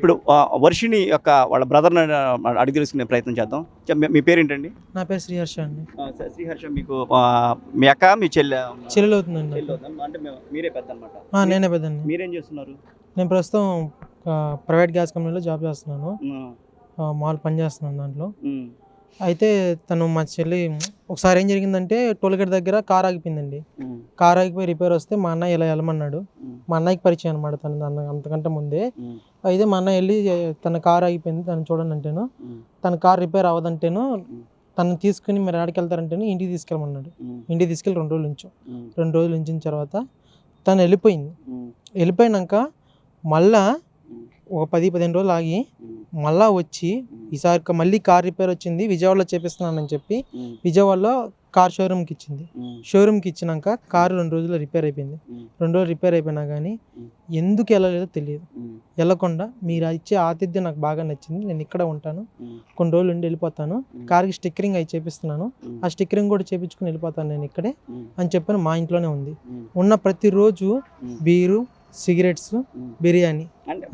ఇప్పుడు వర్షిణి యొక్క వాళ్ళ బ్రదర్ని అడిగి తెలుసుకునే ప్రయత్నం చేద్దాం. మీ పేరేంటండి? నా పేరు శ్రీహర్ష అండి. శ్రీహర్ష, మీకు మీ అక్క మీ చెల్లెలు అవుతుందండి. అంటే మీరే పెద్ద అనమాట? నేనే పెద్దండి. మీరేం చేస్తున్నారు? నేను ప్రస్తుతం ప్రైవేట్ గ్యాస్ కంపెనీలో జాబ్ చేస్తున్నాను. మాల్ పని చేస్తున్నాను దాంట్లో. అయితే తను మా చెల్లి ఒకసారి ఏం జరిగిందంటే టోల్గేట్ దగ్గర కార్ ఆగిపోయిందండి. కార్ ఆగిపోయి రిపేర్ వస్తే మా అన్నయ్య ఇలా వెళ్ళమన్నాడు. మా అన్నయ్యకి పరిచయం అనమాట తను అంతకంటే ముందే. అయితే మా అన్నయ్య వెళ్ళి తన కార్ ఆగిపోయింది తను చూడండి అంటేను, తన కార్ రిపేర్ అవ్వదంటేను తను తీసుకుని మరి ఆడికి వెళ్తారంటేను ఇంటికి తీసుకెళ్ళమన్నాడు. ఇంటికి తీసుకెళ్ళి 2 రోజులు ఉంచాం. 2 రోజులు ఉంచిన తర్వాత తను వెళ్ళిపోయింది. వెళ్ళిపోయినాక మళ్ళా ఒక 10-15 రోజులు ఆగి మళ్ళా వచ్చి ఈసారి మళ్ళీ కార్ రిపేర్ వచ్చింది, విజయవాడలో చేపిస్తున్నానని చెప్పి విజయవాడలో కార్ షోరూమ్కి ఇచ్చింది. షోరూమ్కి ఇచ్చినాక కారు 2 రోజుల్లో రిపేర్ అయిపోయింది. 2 రోజులు రిపేర్ అయిపోయినా కానీ ఎందుకు వెళ్ళలేదో తెలియదు. వెళ్ళకుండా మీరు ఇచ్చే ఆతిథ్యం నాకు బాగా నచ్చింది, నేను ఇక్కడ ఉంటాను, కొన్ని రోజులు ఉండి వెళ్ళిపోతాను, కార్కి స్టిక్కరింగ్ అవి చేపిస్తున్నాను, ఆ స్టిక్కరింగ్ కూడా చేపించుకుని వెళ్ళిపోతాను నేను ఇక్కడే అని చెప్పని మా ఇంట్లోనే ఉంది. ఉన్న ప్రతిరోజు బీరు, సిగరెట్స్, బిర్యానీ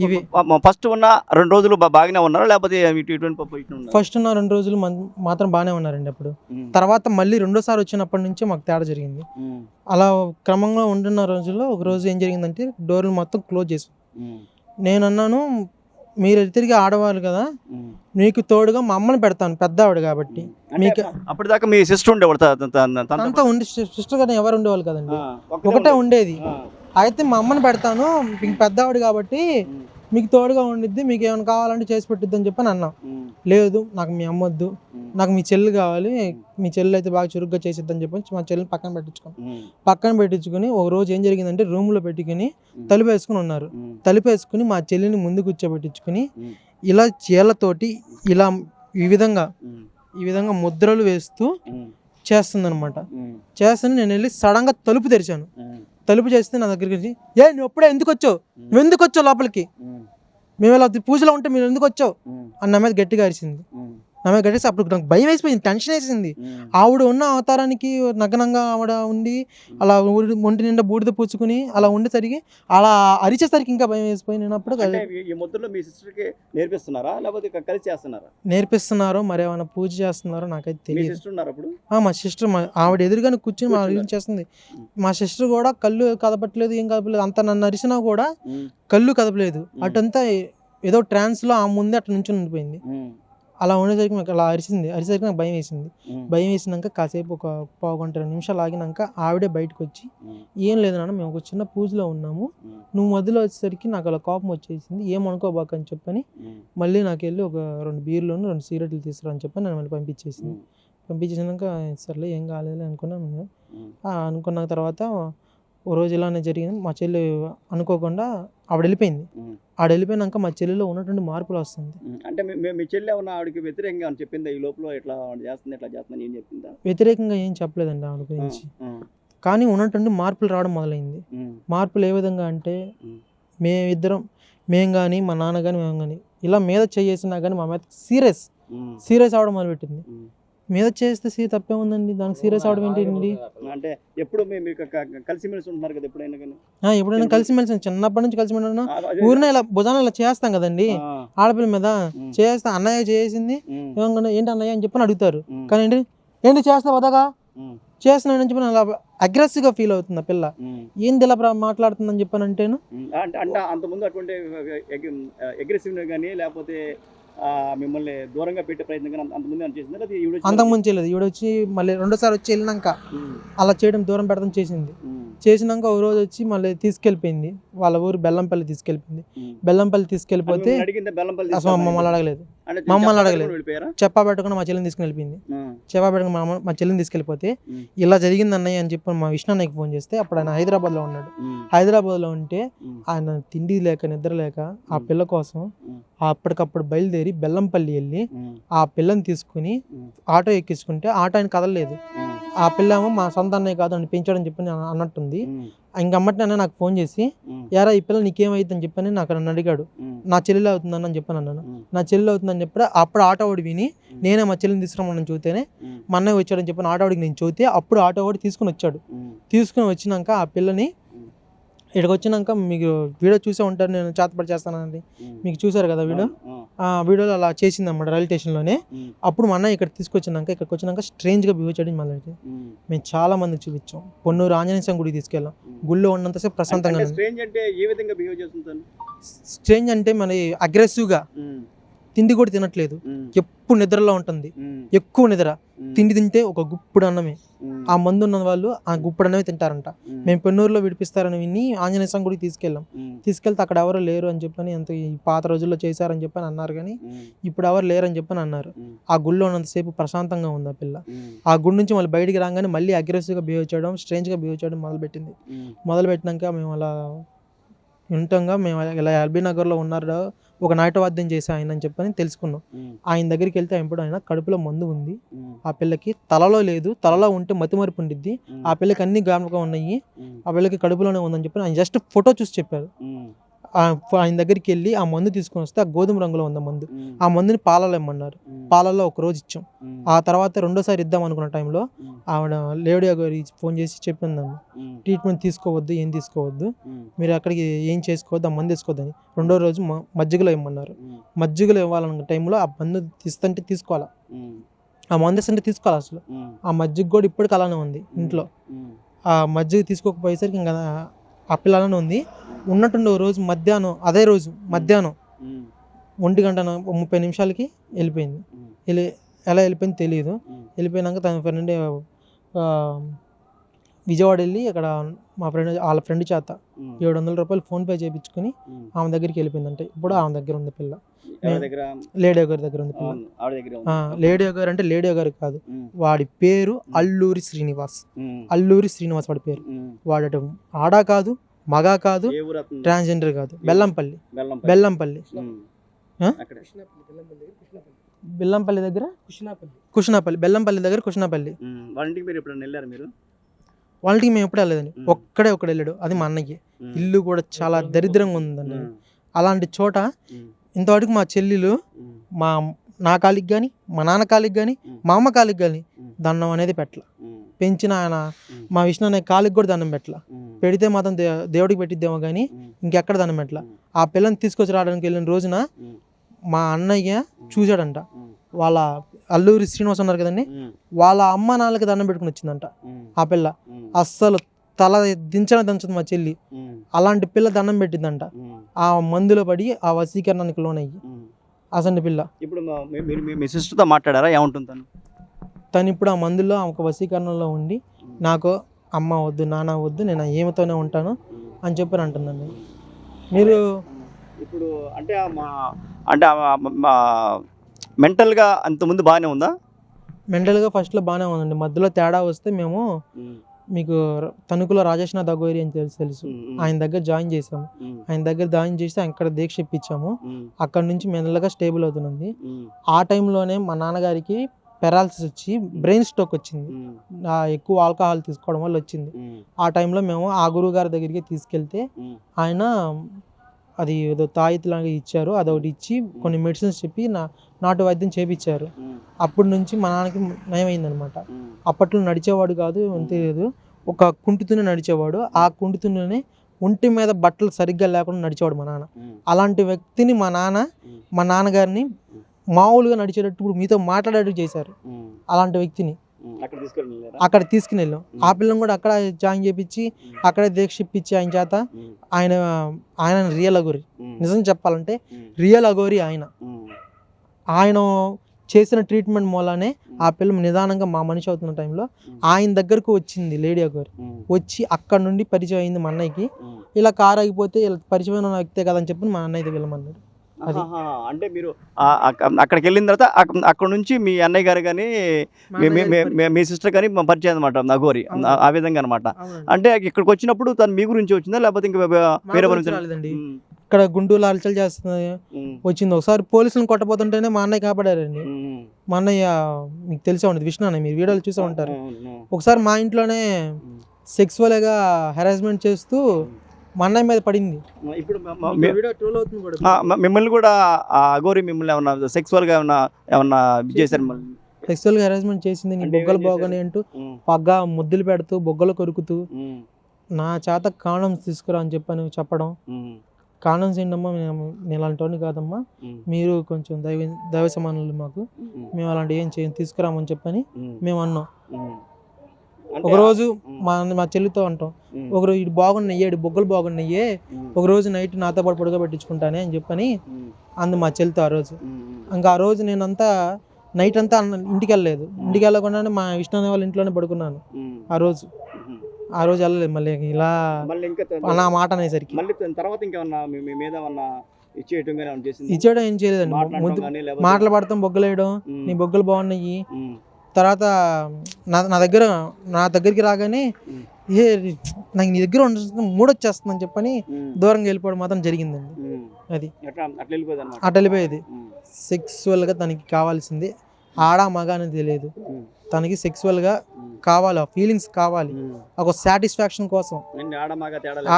ఇవి. ఫస్ట్ ఉన్న 2 రోజులు బాగానే ఉన్నారా లేకపోతే ఫస్ట్ ఉన్న 2 రోజులు మాత్రం బాగానే ఉన్నారండి. అప్పుడు తర్వాత మళ్ళీ రెండోసారి వచ్చినప్పటి నుంచే మాకు తేడా జరిగింది. అలా క్రమంగా ఉంటున్న రోజుల్లో ఒక రోజు ఏం జరిగిందంటే డోర్లు మొత్తం క్లోజ్ చేసి నేను అన్నాను, మీరు తిరిగి ఆడవాళ్ళు కదా, మీకు తోడుగా మా అమ్మని పెడతాను, పెద్ద ఆవిడ కాబట్టి. మీకు అప్పటిదాకా మీ సిస్టర్ ఉండేవాడు? అంతా ఉండి సిస్టర్ గానే ఎవరు ఉండేవాళ్ళు కదండి, ఒకటే ఉండేది. అయితే మా అమ్మని పెడతాను, మీకు పెద్ద ఆవిడ కాబట్టి మీకు తోడుగా ఉండిద్ది, మీకు ఏమైనా కావాలంటే చేసి పెట్టిద్ది అని చెప్పని అన్నా. లేదు నాకు మీ అమ్మ వద్దు, నాకు మీ చెల్లి కావాలి, మీ చెల్లి అయితే బాగా చురుగ్గా చేసిద్దని చెప్పి మా చెల్లిని పక్కన పెట్టించుకుని ఒక రోజు ఏం జరిగిందంటే రూమ్లో పెట్టుకుని తలుపు వేసుకుని ఉన్నారు. తలుపు వేసుకుని మా చెల్లిని ముందు కూర్చోబెట్టించుకుని ఇలా చీలతోటి ఇలా ఈ విధంగా ముద్రలు వేస్తూ చేస్తుందనమాట. చేస్తని నేను వెళ్ళి సడన్గా తలుపు తెరిచాను. తలుపు చేస్తే నా దగ్గరికి నువ్వు ఎప్పుడే ఎందుకు వచ్చావు లోపలికి, మేము ఇలా పూజలో ఉంటే మీరు ఎందుకు వచ్చావు అని నా మీద గట్టిగా అరిచింది. నా మీద గట్టేసి అప్పుడు నాకు భయం వేసిపోయింది, టెన్షన్ వేసింది. ఆవిడ ఉన్న అవతారానికి నగ్నంగా ఆవిడ ఉండి అలా ఒంటి నిండా బూడిద పూచుకుని అలా ఉండేసరికి అలా అరిచేసరికి ఇంకా భయం వేసిపోయి నేను అప్పుడు నేర్పిస్తున్నారో మరేమైనా పూజ చేస్తున్నారో నాకైతే తెలియదు. మా సిస్టర్ ఆవిడ ఎదురుగానే కూర్చుని మా చేస్తుంది. మా సిస్టర్ కూడా కళ్ళు కదపట్లేదు, ఏం కదపలేదు, అంత నన్ను అరిచినా కూడా కళ్ళు కదపలేదు. అటంతా ఏదో ట్రాన్స్లో ఆ ముందే అటు నుంచి ఉండిపోయింది. అలా ఉండేసరికి నాకు అలా అరిసేసరికి నాకు భయం వేసింది. భయం వేసినాక కాసేపు ఒక 1-2 నిమిషాలు ఆగినాక ఆవిడే బయటకు వచ్చి, ఏం లేదు నాన్న, మేము ఒక చిన్న పూజలో ఉన్నాము, నువ్వు మధ్యలో వచ్చేసరికి నాకు అలా కోపం వచ్చేసింది, ఏమనుకోబాక అని చెప్పని మళ్ళీ నాకు వెళ్ళి ఒక 2 బీర్లను 2 సిగరెట్లు తీసుకురా అని చెప్పని నన్ను మళ్ళీ పంపించేసినాక సర్లే ఏం కాలేదు అనుకున్నాను. అనుకున్న తర్వాత ఓ రోజు ఇలానే జరిగింది. మా చెల్లి అనుకోకుండా ఆవిడ వెళ్ళిపోయింది. ఆవిడ వెళ్ళిపోయినాక మా చెల్లిలో ఉన్నటువంటి మార్పులు వస్తుంది. అంటే మీ చెల్లి ఏమన్నా ఆవిడకి వ్యతిరేకంగా చెప్పిందా? ఈ లోపల ఇట్లా చేస్తుంది ఏం చెప్పిందా? వ్యతిరేకంగా ఏం చెప్పలేదండి ఆవిడ గురించి, కానీ ఉన్నటువంటి మార్పులు రావడం మొదలైంది. మార్పులు ఏ విధంగా అంటే మేము కానీ మా నాన్న కానీ మేము కానీ ఇలా మీద చేసినా కానీ మా మీద సీరియస్ అవడం మొదలుపెట్టింది. మీద చేస్తే తప్పే ఉందండి, దానికి సీరియస్ అవడం ఏంటండి? అంటే ఎప్పుడు కలిసిమెలిసి ఉంటున్నారు కదా, ఎప్పుడైనా కలిసిమెలిసి చిన్నప్పటి నుంచి కలిసిమెలిసి ఊరినే ఇలా భుజాన్ని ఇలా చేస్తాం కదండి, ఆడపిల్ల మీద చేస్తా, అన్నయ్య చేసింది ఏంటి అన్నయ్య అని చెప్పని అడుగుతారు. కానీ ఏంటి చేస్తా వదగా చేస్తున్నానని చెప్పి అలా అగ్రెసివ్గా ఫీల్ అవుతుంది ఆ పిల్ల. ఏంది ఇలా మాట్లాడుతుందని చెప్పని అంటేను అంతకుముందు అటువంటి అగ్రెసివ్ కానీ లేకపోతే మిమ్మల్ని దూరంగా పెట్టే ప్రయత్నం కానీ అంతకుముందు చేయలేదు. ఈవిడ వచ్చి మళ్ళీ 2సారి వచ్చి వెళ్ళినాక అలా చేయడం, దూరం పెడతాం చేసినాక ఒక రోజు వచ్చి మళ్ళీ తీసుకెళ్ళిపోయింది వాళ్ళ ఊరు బెల్లంపల్లి తీసుకెళ్ళిపోతే అసలు మమ్మల్ని అడగలేదు. చెప్పా పెట్టుకుని మా చెల్లిని తీసుకుని వెళ్ళిపోయింది. మా చెల్లిని తీసుకెళ్ళిపోతే ఇలా జరిగింది అన్నయ్య అని చెప్పి మా విష్ణు అన్నయ్యకి ఫోన్ చేస్తే అప్పుడు ఆయన హైదరాబాద్లో ఉన్నాడు. హైదరాబాద్లో ఉంటే ఆయన తిండి లేక నిద్ర లేక ఆ పిల్ల కోసం అప్పటికప్పుడు బయలుదేరి బెల్లంపల్లి వెళ్ళి ఆ పిల్లని తీసుకుని ఆటో ఎక్కించుకుంటే ఆటో ఆయన కదలలేదు. ఆ పిల్ల ఏమో మా సొంత అన్నయ్య కాదు అని పెంచాడని చెప్పి అన్నట్టుంది. ఇంకమ్మటి అన్న నాకు ఫోన్ చేసి యారా ఈ పిల్ల నీకేమైంది అని చెప్పని నాకు నన్ను అడిగాడు. నా చెల్లెలు అవుతుందని అని చెప్పని అన్నాను. నా చెల్లెలు అవుతుందని చెప్పి అప్పుడు ఆటో వాడు విని నేనే మా చెల్లిని తీసుకురమ్మని చూస్తేనే మా అన్నయ్య వచ్చాడని చెప్పిన ఆటో వాడికి నేను చూస్తే అప్పుడు ఆటో వాడు తీసుకుని వచ్చాడు. తీసుకుని వచ్చినాక ఆ పిల్లని ఇక్కడికి వచ్చినాక మీకు వీడియో చూసే ఉంటారు, నేను చేతపడి చేస్తానండి, మీకు చూసారు కదా వీడియో. ఆ వీడియోలో అలా చేసింది అన్నమాట రైల్వే స్టేషన్లోనే. అప్పుడు మా అన్న ఇక్కడికి ఇక్కడికి వచ్చినాక స్ట్రేంజ్గా బిహేవ్ చేయడం మళ్ళీ మేము చాలా మందికి చూపించాం. పొన్నూరు ఆంజనేయ స్వామి గుడికి తీసుకెళ్ళాం. గుళ్ళో ఉన్నంతసేపు ప్రశాంతంగా. స్ట్రేంజ్ అంటే మన అగ్రెసివ్గా, తిండి కూడా తినట్లేదు, ఎప్పుడు నిద్రలో ఉంటుంది, ఎక్కువ నిద్ర, తిండి తింటే ఒక గుప్పుడు అన్నమే. ఆ మందు ఉన్న వాళ్ళు ఆ గుప్పుడు అన్నమే తింటారంట. మేము పెన్నూరులో విడిపిస్తారని విని ఆంజనేయ స్వామి గుడికి తీసుకెళ్తే అక్కడ ఎవరు లేరు అని చెప్పని, ఎంత ఈ పాత రోజుల్లో చేశారని చెప్పని అన్నారు, కానీ ఇప్పుడు ఎవరు లేరని చెప్పని అన్నారు. ఆ గుళ్ళో ఉన్నంతసేపు ప్రశాంతంగా ఉంది ఆ పిల్ల. ఆ గుడి నుంచి మళ్ళీ బయటికి రాగానే మళ్ళీ అగ్రెసివ్గా బిహేవ్ చేయడం, స్ట్రేంజ్గా బిహేవ్ చేయడం మొదలుపెట్టినాక మేము అలా వింటాంగా, మేము ఇలా ఎల్బీ నగర్లో ఉన్నారు, ఒక నాటవాద్యం చేసి ఆయన అని చెప్పని తెలుసుకున్నాం. ఆయన దగ్గరికి వెళ్తే ఆయన కడుపులో మందు ఉంది, ఆ పిల్లకి తలలో లేదు, తలలో ఉంటే మతిమరుపు ఉండిద్ది, ఆ పిల్లకి అన్ని జ్ఞాపకం ఉన్నాయి, ఆ పిల్లకి కడుపులోనే ఉందని చెప్పి ఆయన జస్ట్ ఫోటో చూసి చెప్పారు. ఆయన దగ్గరికి వెళ్ళి ఆ మందు తీసుకొని వస్తే ఆ గోధుమ రంగులో ఉంది మందు. ఆ మందుని పాలలో ఇమ్మన్నారు. పాలలో ఒక రోజు ఇచ్చాం. ఆ తర్వాత రెండోసారి ఇద్దాం అనుకున్న టైంలో ఆవిడ లేడీ గారి ఫోన్ చేసి చెప్పిందమ్మ, ట్రీట్మెంట్ తీసుకోవద్దు, ఏం తీసుకోవద్దు, మీరు అక్కడికి ఏం చేసుకోవద్దు, ఆ మందు తీసుకోవద్దని. రెండో రోజు మజ్జిగలో ఇమ్మన్నారు. మజ్జిగలో ఇవ్వాలన్న టైంలో ఆ మందు తీస్తుంటే తీసుకోవాలా, ఆ మందు ఇస్తుంటే తీసుకోవాలి. అసలు ఆ మజ్జిగ కూడా ఇప్పటికి అలానే ఉంది ఇంట్లో. ఆ మజ్జిగ తీసుకోకపోయేసరికి ఇంకా ఆ పిల్లనే ఉంది. ఉన్నట్టుండి రోజు మధ్యాహ్నం, అదే రోజు మధ్యాహ్నం 1:30 వెళ్ళిపోయింది. ఎలా వెళ్ళిపోయింది తెలియదు. వెళ్ళిపోయినాక తన ఫ్రెండ్ విజయవాడ వెళ్ళి అక్కడ వాళ్ళ ఫ్రెండ్ చేత 700 రూపాయలు ఫోన్పే చేయించుకుని ఆమె దగ్గరికి వెళ్ళిపోయిందంటే. ఇప్పుడు ఆమె దగ్గర ఉంది పిల్ల, లేడీ గారి దగ్గర ఉంది పిల్ల. లేడీ గారు అంటే లేడీ గారు కాదు, వాడి పేరు అల్లూరి శ్రీనివాస్. వాడి పేరు. వాడటం ఆడా కాదు, మగా కాదు, ట్రాన్స్జెండర్ కాదు. బెల్లంపల్లి దగ్గర కుషనాపల్లి, బెల్లంపల్లి దగ్గర కుషనాపల్లి. వాళ్ళకి మేము ఎప్పుడు వెళ్ళలేదండి, ఒక్కడే వెళ్ళాడు, అది మా అన్నకి. ఇల్లు కూడా చాలా దరిద్రంగా ఉందండి. అలాంటి చోట ఇంతవరకు మా చెల్లెలు నా కాలికి కానీ, మా నాన్న కాలికి కానీ, మా అమ్మ కాలికి కానీ దండం అనేది పెట్టల. పెంచిన ఆయన మా విష్ణు అనే కాలికి కూడా దండం పెట్టల. పెడితే మాత్రం దేవుడికి పెట్టిద్దేమో కానీ ఇంకెక్కడ దండం పెట్టల. ఆ పిల్లని తీసుకొచ్చి రావడానికి వెళ్ళిన రోజున మా అన్నయ్య చూశాడంట. వాళ్ళ అల్లూరి శ్రీనివాస్ ఉన్నారు కదండి, వాళ్ళ అమ్మ నాన్నలకి దండం పెట్టుకుని వచ్చిందంట ఆ పిల్ల. అస్సలు తల దించదు మా చెల్లి. అలాంటి పిల్ల దండం పెట్టిందంట. ఆ మందులో పడి ఆ వశీకరణానికి లోనయ్యి అసలు పిల్ల. ఇప్పుడు మీ సిస్టర్తో మాట్లాడారా, ఏముంటుంది తను ఇప్పుడు ఆ మందులో ఒక వశీకరణలో ఉండి నాకు అమ్మ వద్దు, నాన్న వద్దు, నేను ఏమితోనే ఉంటాను అని చెప్పి అంటుందండి. మీరు ఇప్పుడు అంటే మెంటల్గా అంతకుముందు బాగానే ఉందా? మెంటల్గా ఫస్ట్లో బాగానే ఉందండి. మధ్యలో తేడా వస్తే మేము మీకు తణుకులో రాజేష్నాథ్ అగోరి అని తెలుసు, ఆయన దగ్గర జాయిన్ చేసాము. ఆయన దగ్గర జాయిన్ చేసి అక్కడ దీక్ష ఇప్పించాము. అక్కడ నుంచి మెల్లగా స్టేబుల్ అవుతుంది. ఆ టైంలోనే మా నాన్నగారికి పెరాలసిస్ వచ్చి బ్రెయిన్ స్ట్రోక్ వచ్చింది. ఎక్కువ ఆల్కహాల్ తీసుకోవడం వల్ల వచ్చింది. ఆ టైంలో మేము ఆ గురువు గారి దగ్గరికి తీసుకెళ్తే ఆయన అది ఏదో తాయితలాగా ఇచ్చారు, అదొకటి ఇచ్చి కొన్ని మెడిసిన్స్ చెప్పి నాటు వైద్యం చేపించారు. అప్పటి నుంచి మా నాన్నకి నయమైందనమాట. అప్పట్లో నడిచేవాడు కాదు, తెలియదు, ఒక కుంటితోనే నడిచేవాడు. ఆ కుంటితోనే ఒంటి మీద బట్టలు సరిగ్గా లేకుండా నడిచేవాడు మా నాన్న. అలాంటి వ్యక్తిని మా నాన్నగారిని మామూలుగా నడిచేటట్టు ఇప్పుడు మీతో మాట్లాడేట్టు చేశారు. అలాంటి వ్యక్తిని అక్కడ తీసుకుని వెళ్ళాం. ఆ పిల్లని కూడా అక్కడ జాయిన్ చేపించి అక్కడే దీక్ష ఇప్పించి ఆయన చేత ఆయన రియల్ అఘోరి, నిజం చెప్పాలంటే రియల్ అఘోరి ఆయన చేసిన ట్రీట్మెంట్ మూలానే ఆ పిల్ల నిదానంగా మా మనిషి అవుతున్న టైంలో ఆయన దగ్గరకు వచ్చింది లేడీ అఘోరి. వచ్చి అక్కడ నుండి పరిచయం అయింది మా అన్నయ్యకి. ఇలా కారు ఆగిపోతే ఇలా పరిచయమైన వ్యక్తే కదని చెప్పి మా అన్నయ్య వెళ్ళమన్నాడు. అది అంటే మీరు అక్కడికి వెళ్ళిన తర్వాత అక్కడ నుంచి మీ అన్నయ్య గారు కానీ మీ సిస్టర్ కానీ పరిచయం అనమాట అఘోరి, ఆ విధంగా అనమాట. అంటే ఇక్కడికి వచ్చినప్పుడు తను మీ గురించి వచ్చిందా లేకపోతే ఇంకా వేరే గురించి రాలేదండి? ఇక్కడ గుంటూరు అలచల్ చేస్తుంది వచ్చింది. ఒకసారి పోలీసులను కొట్టబోతుంటేనే మా అన్నయ్య కాపాడారండి. మా అన్నయ్య మీకు తెలిసే ఉంటుంది, విష్ణు అన్నయ్య, మీరు వీడియోలు చూసే ఉంటారు. ఒకసారి మా ఇంట్లోనే సెక్సువల్గా హెరాస్మెంట్ చేస్తూ మా అన్నయ్య మీద పడింది. ఇప్పుడు మిమ్మల్ని కూడా అఘోరి మిమ్మల్ని ఏమన్నా సెక్సువల్గా ఏమన్నా చేశారు? సెక్సువల్గా హెరాస్మెంట్ చేసింది. నీ బొగ్గలు బాగానే అంటూ పగ్గా ముద్దులు పెడుతూ బొగ్గలు కొరుకుతూ నా చేత కాండమ్స్ తీసుకురా అని చెప్పడం, కాండమ్స్ ఏంటమ్మా నేను అలాంటి వాడిని కాదమ్మా, మీరు కొంచెం దైవ సమానులు మాకు, మేము అలాంటి ఏం చేయం తీసుకురామని చెప్పని మేము అన్నాం. ఒకరోజు మా చెల్లితో అంటాం, ఒకరోజు ఇటు బాగున్నాయి, ఇటు బొగ్గలు బాగున్నాయి, ఒకరోజు నైట్ నాతో పాటు పడుకోబెట్టించుకుంటానే అని చెప్పని అంది మా చెల్లితో. ఆ రోజు ఇంకా ఆ రోజు నేనంతా నైట్ అంతా ఇంటికి వెళ్ళలేదు, ఇంటికి వెళ్ళకుండానే మా విష్ణు వాళ్ళ ఇంట్లోనే పడుకున్నాను. ఆ రోజు వెళ్ళలేదు మళ్ళీ ఇలా నా మాట అనేసరికి. ఇచ్చేయడం ఏం చేయలేదండి, మాటలు పడతాం, బొగ్గలు వేయడం, నీ బొగ్గలు బాగున్నాయి. తర్వాత నా దగ్గరికి రాగానే నాకు నీ దగ్గర మూడొచ్చేస్తుందని చెప్పని దూరంగా వెళ్ళిపోవడం మాత్రం జరిగిందండి. అది అట్లా వెళ్ళిపోయేది. సెక్సువల్గా తనకి కావాల్సింది ఆడ మగ అనేది తెలియదు, తనకి సెక్సువల్గా కావాలి, ఆ ఫీలింగ్స్ కావాలి, ఒక సాటిస్ఫాక్షన్ కోసం.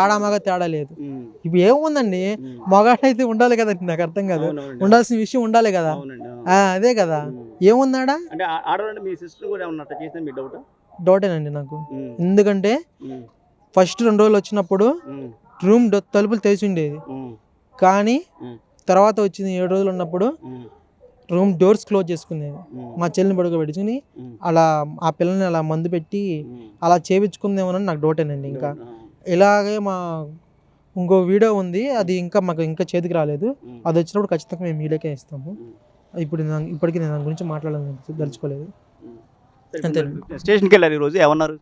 ఆడ మగ తేడా లేదు. ఇప్పుడు ఏముందండి, మగాడైతే ఉండాలి కదండి, నాకు అర్థం కాదు, ఉండాల్సిన విషయం ఉండాలి కదా, అదే కదా, ఏముందాడా డౌటేనండి నాకు. ఎందుకంటే ఫస్ట్ 2 రోజులు వచ్చినప్పుడు రూమ్ తలుపులు తెరిచి ఉండేది, కానీ తర్వాత వచ్చింది 7 రోజులు ఉన్నప్పుడు రూమ్ డోర్స్ క్లోజ్ చేసుకునేది. మా చెల్లిని పడుకోబెట్టుకుని అలా ఆ పిల్లని అలా మందు పెట్టి అలా చేయించుకుందేమోనని నాకు డౌటేనండి. ఇంకా ఇలాగే ఇంకో వీడియో ఉంది, అది మాకు ఇంకా చేతికి రాలేదు, అది వచ్చినప్పుడు ఖచ్చితంగా మేము మీడియాకే ఇస్తాము. ఇప్పటికీ నేను దాని గురించి మాట్లాడాలని దలుచుకోలేదు. అంతే. స్టేషన్కి వెళ్ళారు ఈరోజు, ఏమన్నారు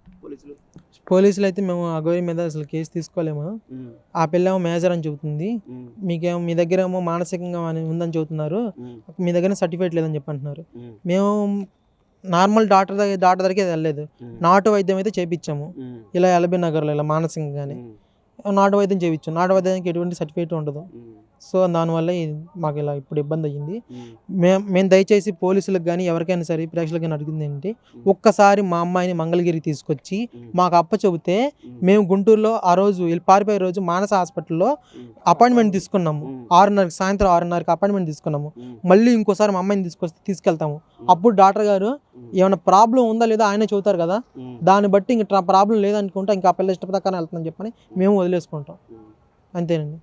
పోలీసులు అయితే మేము అఘోరి మీద అసలు కేసు తీసుకోలేము, ఆ పిల్లేమో మేజర్ అని చెబుతుంది, మీకేమో మీ దగ్గర ఏమో మానసికంగా ఉందని చెబుతున్నారు, మీ దగ్గర సర్టిఫికేట్ లేదని చెప్పి అంటున్నారు. మేము నార్మల్ డాక్టర్ దగ్గరికి వెళ్ళలేదు, నాటు వైద్యం అయితే చేయించాము, ఇలా ఎల్బీ నగర్లో ఇలా మానసికంగానే నాటు వైద్యం చేయించాము. నాటు వైద్యానికి ఎటువంటి సర్టిఫికేట్ ఉండదు. సో దానివల్ల మాకు ఇలా ఇప్పుడు ఇబ్బంది అయ్యింది. మేము దయచేసి పోలీసులకు కానీ ఎవరికైనా సరే ప్రేక్షకులకు కానీ అడిగింది ఏంటి, ఒక్కసారి మా అమ్మాయిని మంగళగిరి తీసుకొచ్చి మాకు చెబితే మేము గుంటూరులో ఆ రోజు పారిపోయే రోజు మానస హాస్పిటల్లో అపాయింట్మెంట్ తీసుకున్నాము, 6:30 సాయంత్రం 6:30కి అపాయింట్మెంట్ తీసుకున్నాము. మళ్ళీ ఇంకోసారి మా అమ్మాయిని తీసుకెళ్తాము. అప్పుడు డాక్టర్ గారు ఏమైనా ప్రాబ్లం ఉందా లేదా ఆయనే చెబుతారు కదా, దాన్ని బట్టి ఇంకా ప్రాబ్లం లేదనుకుంటా ఇంకా ఆ పిల్ల ఇష్ట ప్రకారం వెళ్తుందని చెప్పని మేము వదిలేసుకుంటాం. అంతేనండి.